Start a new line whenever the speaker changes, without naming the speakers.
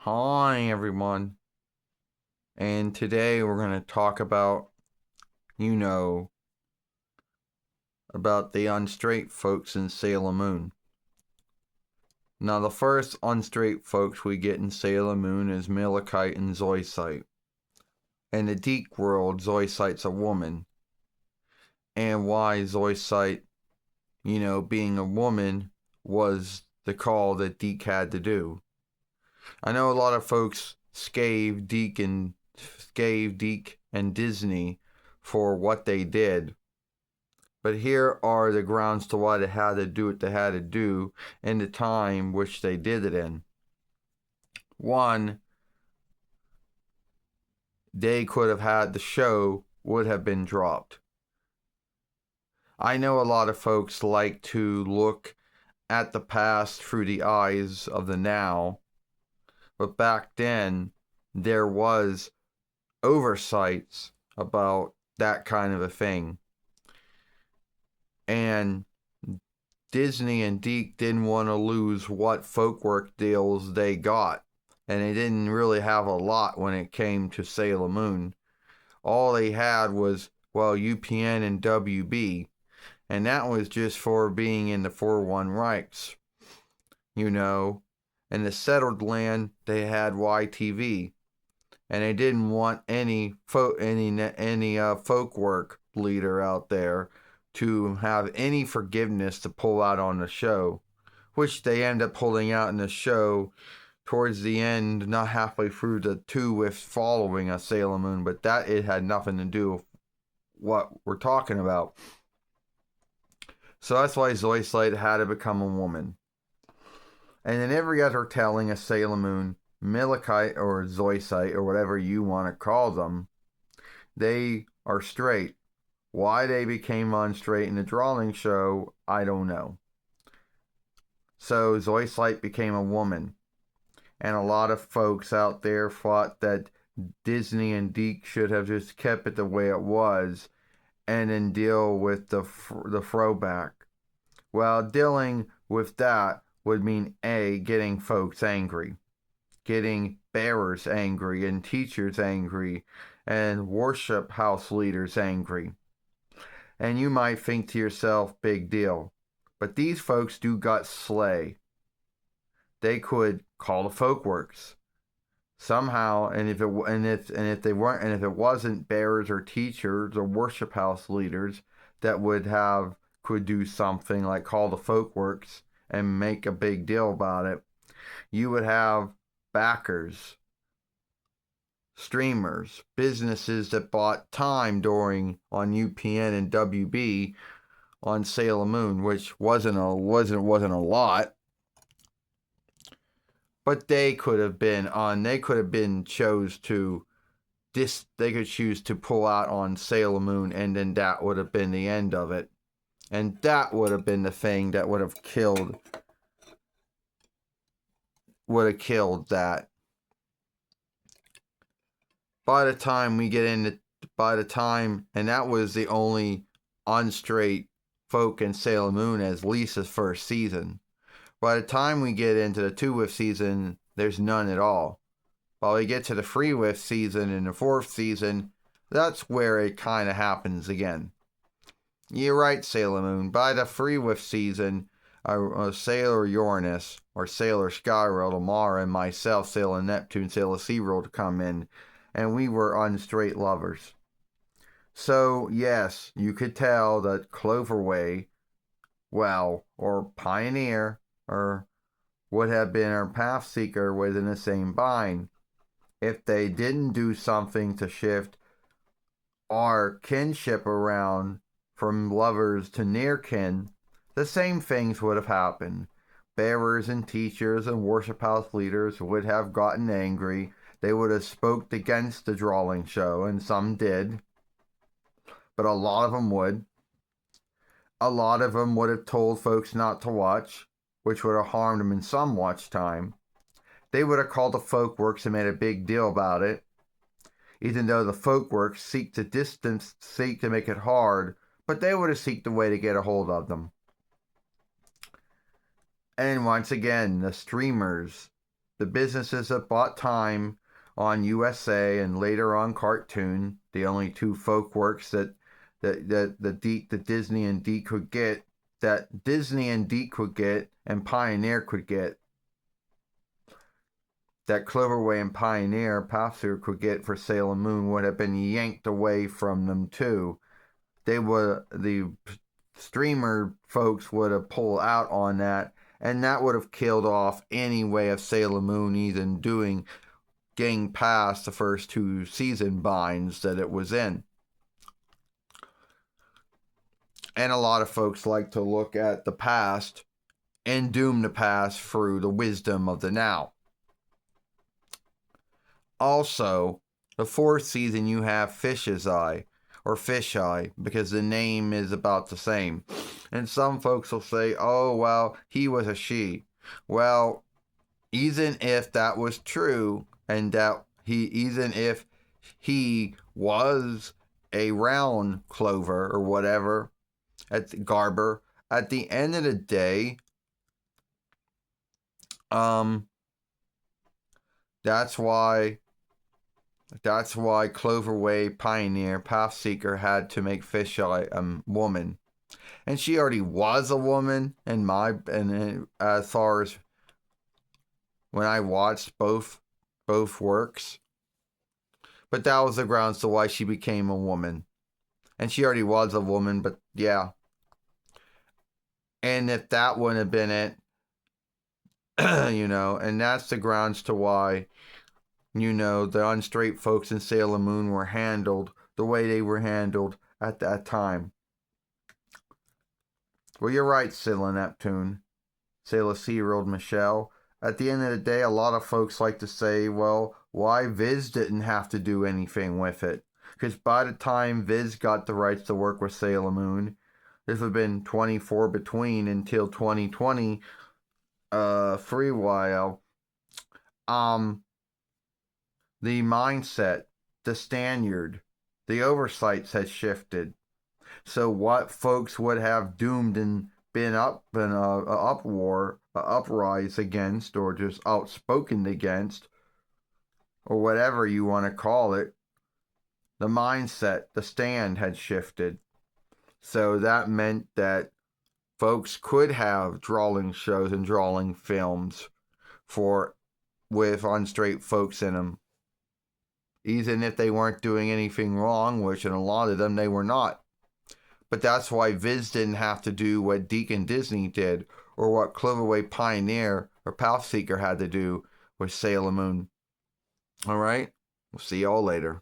Hi everyone, and today we're going to talk about, you know, about the unstraight folks in Sailor Moon. Now, the first unstraight folks we get in Sailor Moon is Malachite and Zoisite. In the Dic world, Zoisite's a woman, and why Zoisite, being a woman, was the call that Dic had to do. I know a lot of folks scathe Dic and Disney for what they did. But here are the grounds to why they had to do what they had to do in the time which they did it in. One, they could have had the show would have been dropped. I know a lot of folks like to look at the past through the eyes of the now, but back then there was oversights about that kind of a thing. And Disney and Dic didn't want to lose what folkwork deals they got, and they didn't really have a lot when it came to Sailor Moon. All they had was, well, UPN and WB, and that was just for being in the 4-1 rights. In the settled land, they had YTV, and they didn't want any folkwork leader out there to have any forgiveness to pull out on the show, which they end up pulling out in the show towards the end, not halfway through the 2 with following a Sailor Moon, but that it had nothing to do with what we're talking about. So that's why Zoisite had to become a woman. And in every other telling of Sailor Moon, Malachite or Zoisite or whatever you want to call them, they are straight. Why they became unstraight in the drawing show, I don't know. So Zoisite became a woman. And a lot of folks out there thought that Disney and Dic should have just kept it the way it was and then deal with the throwback. Well, dealing with that would mean A, getting folks angry, getting bearers angry and teachers angry and worship house leaders angry. And you might think to yourself, big deal. But these folks do got slay. They could call the folkworks somehow, and if it wasn't bearers or teachers or worship house leaders that could do something like call the folkworks and make a big deal about it, you would have backers, streamers, businesses that bought time on UPN and WB on Sailor Moon, which wasn't a lot, but they could have been they could choose to pull out on Sailor Moon, and then that would have been the end of it, and that would have been the thing that would have killed that. By the time, and that was the only unstraight folk in Sailor Moon as Lisa's first season. By the time we get into the 2-with season, there's none at all. While we get to the 3-with season and the 4th season, that's where it kind of happens again. You're right, Sailor Moon. By the 3-with season, Sailor Uranus, or Sailor Skyworld, Amara, and myself, Sailor Neptune, Sailor SeaWorld, come in, and we were unstraight lovers. So, yes, you could tell that Cloverway, or Pioneer, or would have been our Pathseeker within the same bind, if they didn't do something to shift our kinship around from lovers to near kin. The same things would have happened. Bearers and teachers and worship house leaders would have gotten angry. They would have spoke against the drawing show, and some did. But a lot of them would. A lot of them would have told folks not to watch, which would have harmed them in some watch time. They would have called the folkworks and made a big deal about it, even though the folkworks seek to make it hard, but they would have seeked a way to get a hold of them. And once again, the streamers, the businesses that bought time on USA and later on Cartoon, the only two folk works that Disney and Dic could get, that Disney and Dic could get and Pioneer could get, that Cloverway and Pioneer Pathseeker could get for Sailor Moon would have been yanked away from them too. The streamer folks would have pulled out on that, and that would have killed off any way of Sailor Moon even getting past the first two season binds that it was in. And a lot of folks like to look at the past and doom the past through the wisdom of the now. Also, the fourth season you have Fish's Eye, or Fish Eye, because the name is about the same. And some folks will say, oh, well, he was a she. Well, even if that was true, and that even if he was a round Clover or whatever, Garber, at the end of the day, that's why Cloverway Pioneer Pathseeker had to make Fisheye a woman, and she already was a woman. As far as when I watched both works, but that was the grounds to why she became a woman, and she already was a woman. But yeah, and if that wouldn't have been it, and that's the grounds to why. The unstraight folks in Sailor Moon were handled the way they were handled at that time. Well, you're right, Sailor Neptune, Sailor SeaWorld Michelle. At the end of the day, a lot of folks like to say, well, why Viz didn't have to do anything with it? Because by the time Viz got the rights to work with Sailor Moon, this would have been 24 between until 2020, free while. The mindset, the standard, the oversights had shifted. So what folks would have doomed and been up in a uprise against, or just outspoken against, or whatever you want to call it, the mindset, the stand had shifted. So that meant that folks could have drawing shows and drawing films with unstraight folks in them, even if they weren't doing anything wrong, which in a lot of them they were not. But that's why Viz didn't have to do what Dic and Disney did, or what Cloverway Pioneer or Pathseeker had to do with Sailor Moon. Alright? We'll see y'all later.